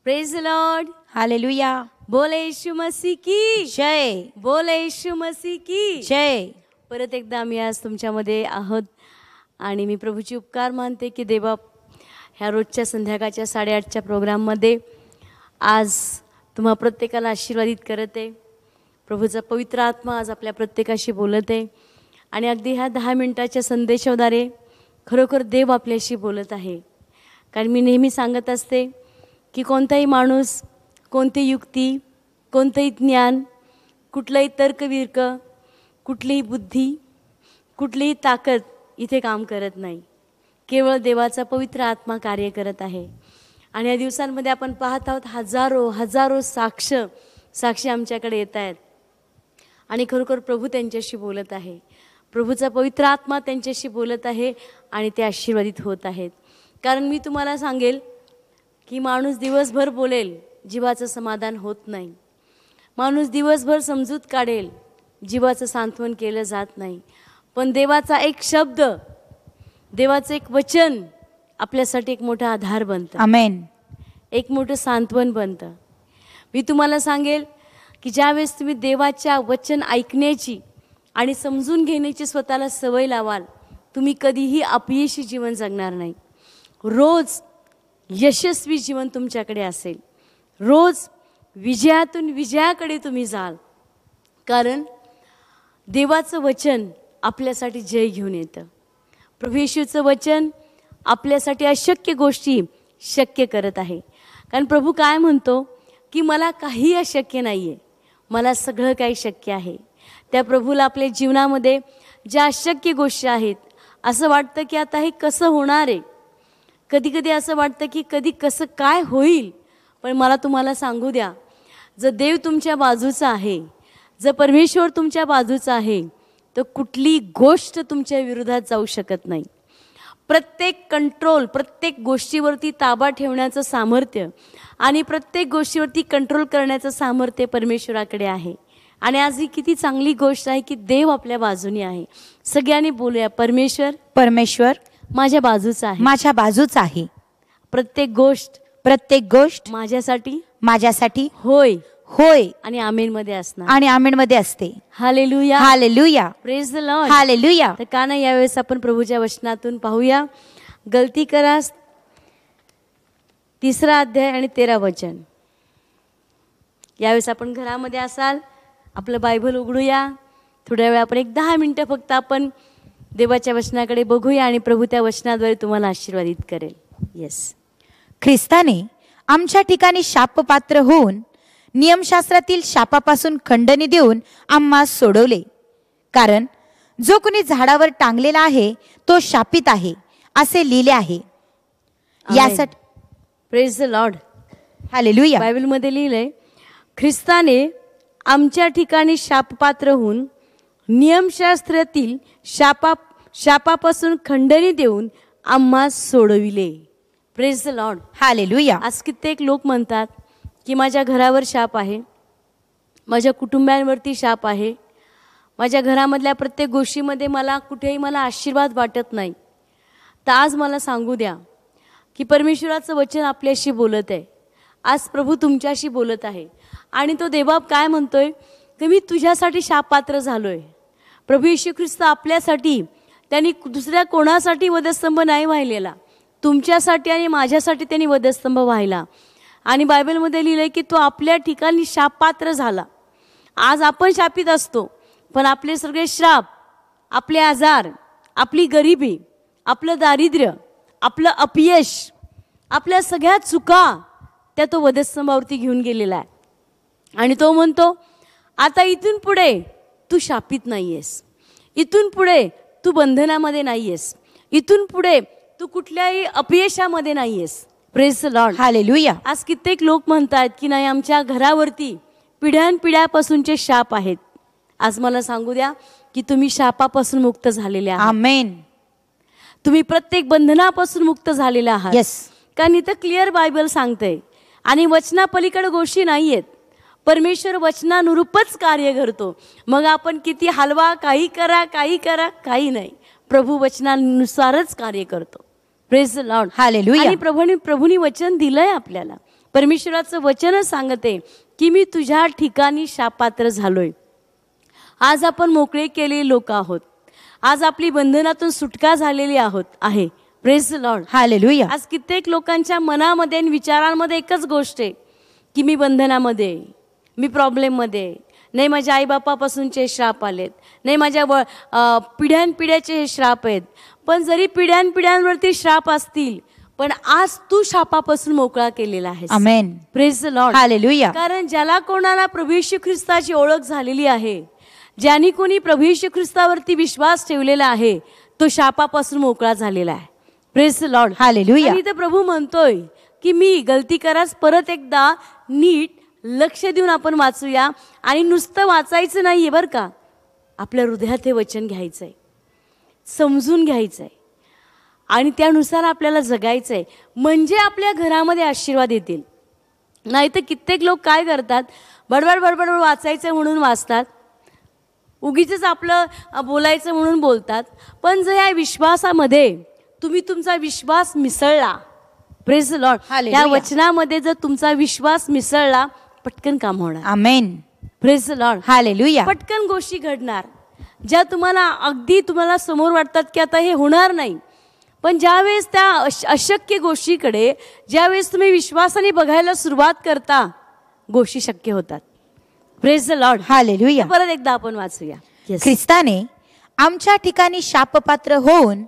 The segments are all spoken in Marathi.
Praise the Lord. हालेलुया. बोले येशू मसीह की जय. बोले येशू मसीह की जय. परत एकदा आम्ही आज तुमच्यामध्ये आहोत आणि मी प्रभूची उपकार मानते की देवा ह्या रोजच्या संध्याकाळच्या 8:30च्या प्रोग्राममध्ये आज तुम्हा प्रत्येकाला आशीर्वादित करत आहे. प्रभूचा पवित्र आत्मा आज आपल्या प्रत्येकाशी बोलत आहे आणि अगदी ह्या 10 मिनिटाच्या संदेशाद्वारे खरोखर देव आपल्याशी बोलत आहे. कारण मी नेहमी सांगत असते की कोणताही माणूस, कोणती युक्ती, कोणतंही ज्ञान, कुठलंही तर्कविर्क, कुठलीही बुद्धी, कुठलीही ताकद इथे काम करत नाही. केवळ देवाचा पवित्र आत्मा कार्य करत आहे. आणि या दिवसांमध्ये आपण पाहत आहोत हजारो साक्ष आमच्याकडे येत आहेत आणि खरोखर प्रभू त्यांच्याशी बोलत आहे. प्रभूचा पवित्र आत्मा त्यांच्याशी बोलत आहे आणि ते आशीर्वादित होत आहेत. कारण मी तुम्हाला सांगेल की माणूस दिवसभर बोलेल, जीवाचं समाधान होत नाही. माणूस दिवसभर समजूत काढेल, जीवाचं सांत्वन केलं जात नाही. पण देवाचा एक शब्द, देवाचं एक वचन आपल्यासाठी एक मोठा आधार बनतं. आमेन. एक मोठं सांत्वन बनतं. मी तुम्हाला सांगेल की ज्यावेळेस तुम्ही देवाच्या वचन ऐकण्याची आणि समजून घेण्याची स्वतःला सवय लावाल, तुम्ही कधीही अपयशी जीवन जगणार नाही. रोज यशस्वी जीवन तुमच्याकडे असेल. रोज विजयातून विजयाकडे तुम्ही जाल. कारण देवाचं वचन आपल्यासाठी जय घेऊन येतं. प्रभू येशूचं वचन आपल्यासाठी अशक्य गोष्टी शक्य करत आहे. कारण प्रभू काय म्हणतो की मला काही अशक्य नाही आहे, मला सगळं काही शक्य आहे. त्या प्रभूला आपल्या जीवनामध्ये ज्या अशक्य गोष्टी आहेत, असं वाटतं की आता हे कसं होणार आहे, कधी कधी असं वाटतं की कधी कसं काय होईल. पण मला तुम्हाला सांगू द्या, जर देव तुमच्या बाजूचा आहे, जर परमेश्वर तुमच्या बाजूचा आहे, तर कुठली गोष्ट तुमच्या विरोधात जाऊ शकत नाही. प्रत्येक कंट्रोल, प्रत्येक गोष्टीवरती ताबा ठेवण्याचं सामर्थ्य आणि प्रत्येक गोष्टीवरती कंट्रोल करण्याचं सामर्थ्य परमेश्वराकडे आहे. आणि आज ही किती चांगली गोष्ट आहे की देव आपल्या बाजूने आहे. सगळ्यांनी बोलूया, परमेश्वर माझ्या बाजूचा आहे. माझ्या बाजूचा आहे. प्रत्येक गोष्ट माझ्यासाठी होय आणि आमेन मध्ये असणार आणि आमेन मध्ये असते. Hallelujah. Hallelujah. Praise the Lord. Hallelujah. तर का नाही यावेळेस आपण प्रभूच्या वचनातून पाहूया. गलती करा 3 अध्याय आणि 13 वचन. यावेळेस आपण घरामध्ये असाल, आपलं बायबल उघडूया. थोड्या वेळ आपण 10 मिनिटं फक्त आपण देवाच्या वचनाकडे बघूया आणि प्रभू त्या वचनाद्वारे तुम्हाला आशीर्वादित करेल. येस. ख्रिस्ताने आमच्या ठिकाणी शापपात्र होऊन नियमशास्त्रातील शापापासून खंडणी देऊन आम्हास सोडवले. कारण जो कोणी झाडावर टांगलेला आहे तो शापित आहे असे लिहिले आहे. यासाठी प्रेज द लॉर्ड. हालेलुया. बायबलमध्ये लिहिलंय, ख्रिस्ताने आमच्या ठिकाणी शापपात्र होऊन नियमशास्त्रातील शापापासून खंडणी देऊन आम्हास सोडविले. Praise the Lord. हालेलुया. आज कित्येक लोक म्हणतात की माझ्या घरावर शाप आहे, माझ्या कुटुंबांवरती शाप आहे, माझ्या घरामधल्या प्रत्येक गोष्टीमध्ये मला आशीर्वाद वाटत नाही. तर आज मला सांगू द्या की परमेश्वराचं वचन आपल्याशी बोलत आहे. आज प्रभू तुमच्याशी बोलत आहे आणि तो देवबाप काय म्हणतोय की मी तुझ्यासाठी शापपात्र झालोय. प्रभू येशू ख्रिस्त आपल्यासाठी, त्यांनी दुसऱ्या कोणासाठी वधस्तंभ नाही वाहिलेला, तुमच्यासाठी आणि माझ्यासाठी त्यांनी वधस्तंभ वाहिला. आणि बायबलमध्ये लिहिलंय की तो आपल्या ठिकाणी शापपात्र झाला. आज आपण शापित असतो, पण आपले सगळे श्राप, आपले आजार, आपली गरिबी, आपलं दारिद्र्य, आपलं अपयश, आपल्या सगळ्या चुका त्या तो वधस्तंभावरती घेऊन गेलेला आहे. आणि तो म्हणतो आता इथून पुढे तू शापित नाहीयेस, इथून पुढे तू बंधनामध्ये नाहीयेस, इथून पुढे तू कुठल्याही अपयशामध्ये नाहीयेस. Praise the Lord. हालेलुया. आज कित्येक लोक म्हणतात की नाही, आमच्या घरावरती पिढ्यानपिढ्यापासूनचे शाप आहेत. आज मला सांगू द्या की तुम्ही शापापासून मुक्त झालेले आहात. आमेन. तुम्ही प्रत्येक बंधनापासून मुक्त झालेले आहात. येस. कारण इथं क्लिअर बायबल सांगते आणि वचनापलीकडे गोष्टी नाही आहेत. परमेश्वर वचनानुरूपच कार्य करतो. मग आपण किती हलवा, काही करा, काही नाही. प्रभू वचनानुसारच कार्य करतो. Praise the Lord. हालेलुया. आणि प्रभूनी वचन दिलंय आपल्याला. परमेश्वराचं वचनच सांगते की मी तुझ्या ठिकाणी शापपात्र झालोय. आज आपण मोकळे केलेले लोक आहोत. आज आपली बंधनातून सुटका झालेली आहे. Praise the Lord. हालेलुया. आज कित्येक लोकांच्या मनामध्ये आणि विचारांमध्ये एकच गोष्ट आहे की मी बंधनामध्ये, मी प्रॉब्लेममध्ये, नाही माझ्या आईबापापासूनचे श्राप आलेत, नाही माझ्या पिढ्यानपिढ्याचे हे श्राप आहेत. पण जरी पिढ्यानपिढ्यांवरती श्राप असतील, पण आज तू शापापासून मोकळा केलेला आहेस. Amen. Praise the Lord. Hallelujah. कारण ज्याला कोणाला प्रभू येशू ख्रिस्ताची ओळख झालेली आहे, ज्यांनी कोणी प्रभू येशू ख्रिस्तावरती विश्वास ठेवलेला आहे, तो शापापासून मोकळा झालेला आहे. Praise the Lord. हालेलुया. आणि इथं प्रभू म्हणतोय की मी गलती करास परत एकदा नीट लक्ष देऊन आपण वाचूया. आणि नुसतं वाचायचं नाहीये बरं का, आपल्या हृदयात हे वचन घ्यायचंय, समजून घ्यायचंय आणि त्यानुसार आपल्याला जगायचंय. म्हणजे आपल्या घरामध्ये आशीर्वाद येतील. नाही तर कित्येक लोक काय करतात, बडबड बडबड वाचायचं म्हणून वाचतात, उगीच आपलं बोलायचं म्हणून बोलतात. पण जर या विश्वासामध्ये तुम्ही तुमचा विश्वास मिसळला, प्रेज द लॉर्ड, या वचनामध्ये जर तुमचा विश्वास मिसळला, पटकन काम होणार. Amen. Praise the Lord. Hallelujah. पटकन गोष्टी घडणार ज्या तुम्हाला समोर वाटतात की आता हे होणार नाही. पण ज्यावेळेस त्या अशक्य गोष्टीकडे ज्यावेळेस तुम्ही विश्वासाने बघायला सुरुवात करता, गोष्टी शक्य होतात. Praise the Lord. हालेलुया. परत एकदा आपण वाचूया. ख्रिस्ताने आमच्या ठिकाणी शापपात्र होऊन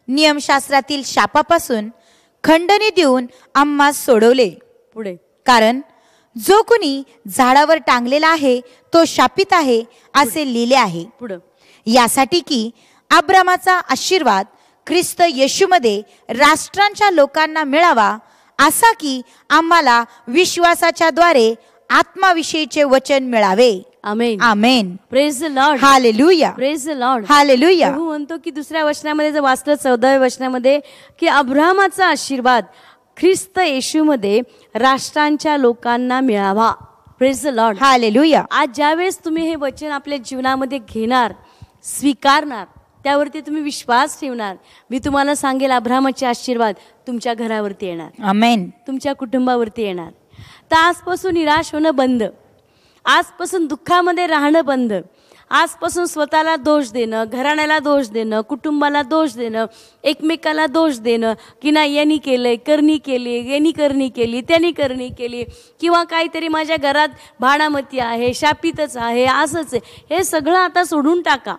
नियमशास्त्रातील शापापासून खंडणी देऊन आम्हास सोडवले. पुढे, कारण जो कोणी झाडावर टांगलेला आहे तो शापित आहे असे लिहिले आहे. पुढे, यासाठी की अब्रामाचा आशीर्वाद ख्रिस्त येशूमध्ये राष्ट्रांच्या लोकांना मिळावा, असा की आम्हाला विश्वासाच्या द्वारे आत्माविषयीचे वचन मिळावे. Amen. Amen. Praise the Lord. Hallelujah. Praise the Lord. Hallelujah. प्रभू म्हणतो की दुसऱ्या वचनामध्ये जर वाचलं 14व्या वचनामध्ये की अब्राहामाचा आशीर्वाद ख्रिस्त येशूमध्ये राष्ट्रांच्या लोकांना मिळावा. Praise the Lord. हालेलुया. आज ज्यावेळेस तुम्ही हे वचन आपल्या जीवनामध्ये घेणार, स्वीकारणार, त्यावरती तुम्ही विश्वास ठेवणार, मी तुम्हाला सांगेल अब्राहामाचे आशीर्वाद तुमच्या घरावरती येणार, आमेन. तुमच्या कुटुंबावरती येणार. तर आजपासून निराश होणं बंद, आजपासून दुःखामध्ये राहणं बंद, आजपासून स्वतःला दोष देणं, घराण्याला दोष देणं, कुटुंबाला दोष देणं, एकमेकाला दोष देणं की नाही यांनी केलंय, करणी केली, यांनी करणी केली, त्यांनी करणी केली, किंवा काहीतरी माझ्या घरात भाडामती आहे, शापितच आहे, असंच आहे, हे सगळं आता सोडून टाका.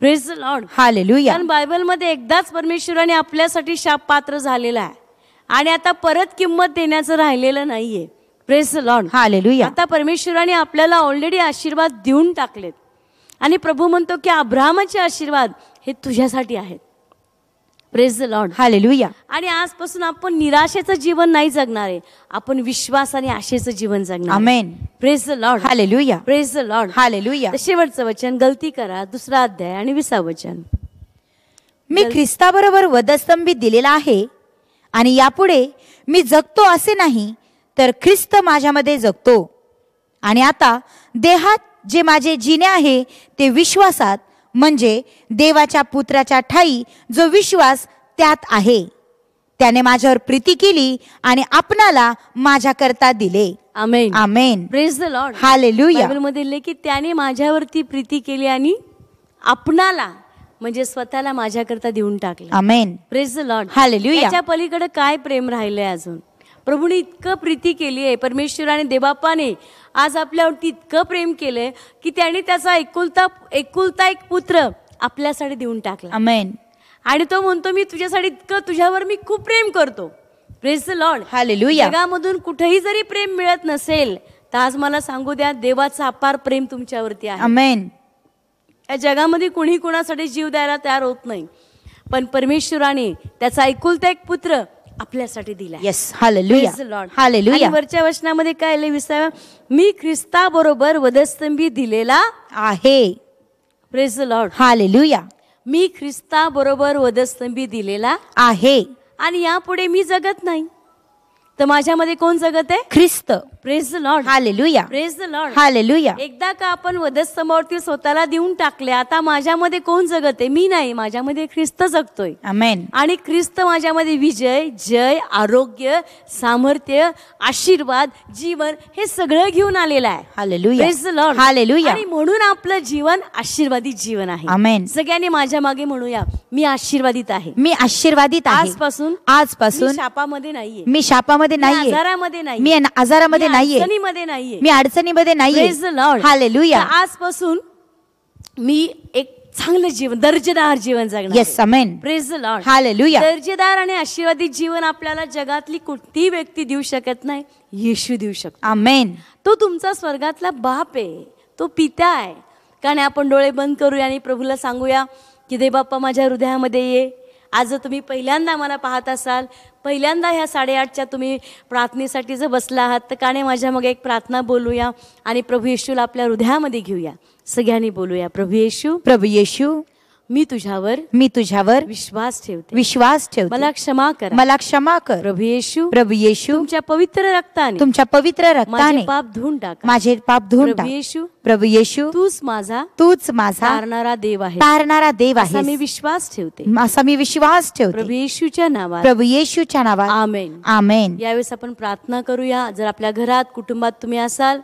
Praise the Lord. हालेलुया. कारण बायबलमध्ये एकदाच परमेश्वराने आपल्यासाठी शाप पात्र झालेला आहे आणि आता परत किंमत देण्याचं राहिलेलं नाहीये. Praise the Lord. हालेलुया. आता परमेश्वराने आपल्याला ऑलरेडी आशीर्वाद देऊन टाकलेत आणि प्रभू म्हणतो की अब्राहामाचे आशीर्वाद हे तुझ्यासाठी आहेत. Praise the Lord. हालेलुया. आणि आजपासून आपण निराशेचं जीवन नाही जगणार आहे, आपण विश्वास आणि आशेचं जीवन जगणार. Amen. Praise the Lord. Hallelujah. Praise the Lord. Hallelujah. शेवटचं वचन, गलती करा, 2रा अध्याय आणि 20वा वचन. मी ख्रिस्ताबरोबर वधस्तंभी दिलेला आहे आणि यापुढे मी जगतो असे नाही, तर ख्रिस्त माझ्यामध्ये जगतो. आणि आता देहात जे माझे जिणे आहे ते विश्वासात, म्हणजे देवाच्या पुत्राच्या ठायी जो विश्वास त्यात आहे. त्याने माझ्यावर प्रीती केली आणि आपणाला माझ्याकरता दिले. Amen. Amen. Praise the Lord. Hallelujah. बायबलमध्ये लिहिले की त्याने माझ्यावरती प्रीती केली आणि आपणाला म्हणजे स्वतःला माझ्याकरता देऊन टाकलं. Amen. Praise the Lord. Hallelujah. त्याच्या पलीकडे काय प्रेम राहिलंय अजून? प्रभूने इतकं प्रीती केली आहे, परमेश्वराने देवबापाने आज आपल्यावरती इतकं प्रेम केलंय की त्याने त्याचा एकुलता एक पुत्र आपल्यासाठी देऊन टाकला. आमेन. आणि तो म्हणतो मी तुझ्यासाठी इतकं, तुझ्यावर मी खूप प्रेम करतो. Praise the Lord. हालेलुया. जगामधून कुठेही जरी प्रेम मिळत नसेल तर आज मला सांगू द्या, देवाचं अपार प्रेम तुमच्यावरती आहे. आमेन. या जगामध्ये कुणी कोणासाठी जीव द्यायला तयार होत नाही, पण परमेश्वराने त्याचा एकुलता एक पुत्र आपल्यासाठी दिला. Yes. Hallelujah. Praise the Lord. Hallelujah. आणि वरच्या वचनामध्ये काय लिहिलं 20व्या, मी ख्रिस्ताबरोबर वधस्तंभी दिलेला आहे. Praise the Lord. हालेलुया. मी ख्रिस्ताबरोबर वधस्तंभी दिलेला आहे. आणि यापुढे मी जगत नाही, तर माझ्यामध्ये कोण जगत आहे? ख्रिस्त. Praise the Lord, hallelujah, praise the Lord. Hallelujah. एकदा का आपण वधस्तंभावरती स्वतःला देऊन टाकले, आता माझ्यामध्ये कोण जगत आहे? मी नाही, माझ्यामध्ये ख्रिस्त जगतोय. आमेन. आणि ख्रिस्त माझ्यामध्ये विजय, जय, आरोग्य, सामर्थ्य, आशीर्वाद, जीवन हे सगळं घेऊन आलेलं आहे. Hallelujah, praise the Lord, hallelujah. आणि म्हणून आपलं जीवन आशीर्वादित जीवन आहे. आमेन. सगळ्यांनी माझ्या मागे म्हणूया, मी आशीर्वादित आहे. मी आशीर्वादित आहे. आजपासून आजपासून शापामध्ये नाहीये, मी शापामध्ये मी नाहीये, आजारामध्ये नाही, मी आजारामध्ये नाहीये, अडचणीमध्ये नाहीये, मी अडचणीमध्ये नाहीये. Praise the Lord. हालेलुया. तर आजपासून मी एक चांगलं जीवन, दर्जेदार जीवन जगणार. Yes, amen. Praise the Lord. Hallelujah. दर्जेदार आणि आशीर्वादित जीवन आपल्याला जगातली कोणतीही व्यक्ती देऊ शकत नाही, येशू देऊ शकतो. आमेन. तो तुमचा स्वर्गातला बाप आहे, तो पिता आहे. कारण आपण डोळे बंद करूया आणि प्रभूला सांगूया की दे बाप्पा माझ्या हृदयामध्ये ये. आज जर तुम्ही पहिल्यांदा मला पाहत असाल, पहिल्यांदा ह्या 8:30च्या तुम्ही प्रार्थनेसाठी जर बसला आहात, तर काने माझ्या मग एक प्रार्थना बोलूया आणि प्रभू येशूला आपल्या हृदयामध्ये घेऊया. सगळ्यांनी बोलूया, प्रभू येशू, प्रभू येशू, मी तुझ्यावर विश्वास ठेवते, मला क्षमा कर, मला क्षमा कर. प्रभू येशू, तुमच्या पवित्र रक्ताने पवित्र रक्ताने माझे पाप धुवून टाक, माझे पाप धुवून प्रभू टाक. येशू, प्रभू येशू, तूच माझा तारणारा देव आहे, तारणारा देव असा मी आहे, विश्वास ठेवते. असा मी विश्वास ठेवते. प्रभू येशूच्या नावात, प्रभू येशूच्या नावात. आमेन. आमेन. यावेळेस आपण प्रार्थना करूया. जर आपल्या घरात कुटुंबात तुम्ही असाल,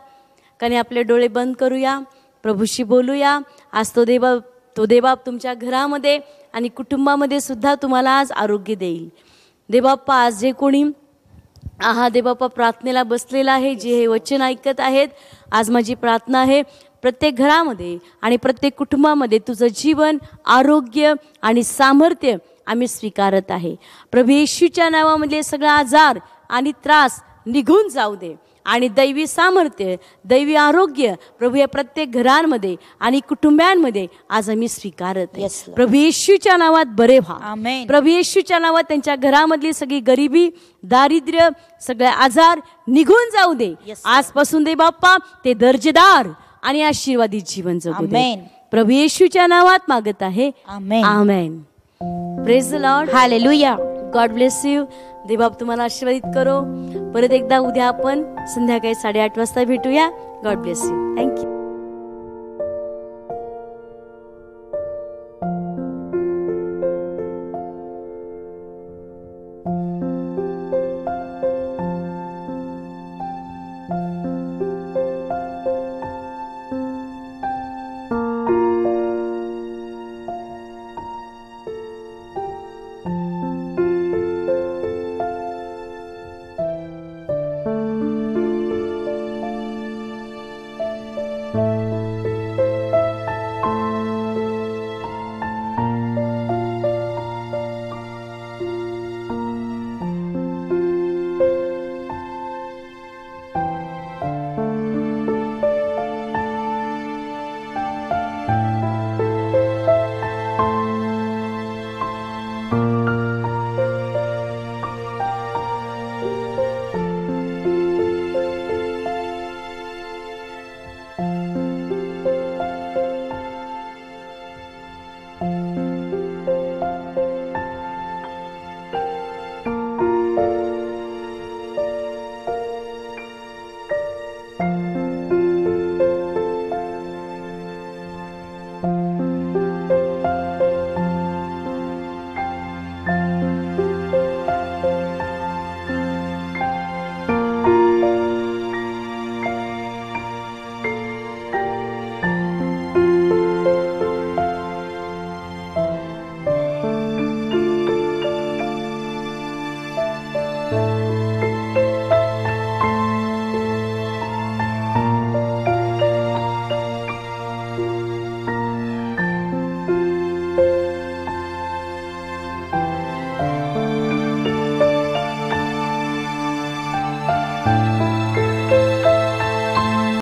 कारण आपले डोळे बंद करूया, प्रभूशी बोलूया. आज तो देवबाप तुमच्या घरामध्ये आणि कुटुंबामध्ये सुद्धा तुम्हाला आज आरोग्य देईल. देवबाप्पा, आज जे कोणी देवबाप्पा प्रार्थनेला बसलेला आहे, जे हे वचन ऐकत आहेत, आज माझी प्रार्थना आहे प्रत्येक घरामध्ये आणि प्रत्येक कुटुंबामध्ये तुझं जीवन, आरोग्य आणि सामर्थ्य आम्ही स्वीकारत आहे. प्रभू येशूच्या नावामध्ये सगळा आजार आणि त्रास निघून जाऊ दे आणि दैवी सामर्थ्य, दैवी आरोग्य प्रभू या प्रत्येक घरांमध्ये आणि कुटुंबांमध्ये आज आम्ही स्वीकारत आहे. प्रभू येशूच्या नावात बरे व्हा. आमेन. प्रभू येशूच्या नावात त्यांच्या घरामधली सगळी गरिबी, दारिद्र्य, सगळे आजार निघून जाऊ दे. आजपासून दे बाप्पा ते दर्जेदार आणि आशीर्वादित जीवन जगू दे. आमेन. प्रभू येशूच्या नावात मागत आहे. Amen. Amen. Praise the Lord. Hallelujah. God bless you. देवबाप तुम्हाला आशीर्वादित करो. परत एकदा उद्या आपण संध्याकाळी 8:30 वाजता भेटूया. God bless you. थँक्यू.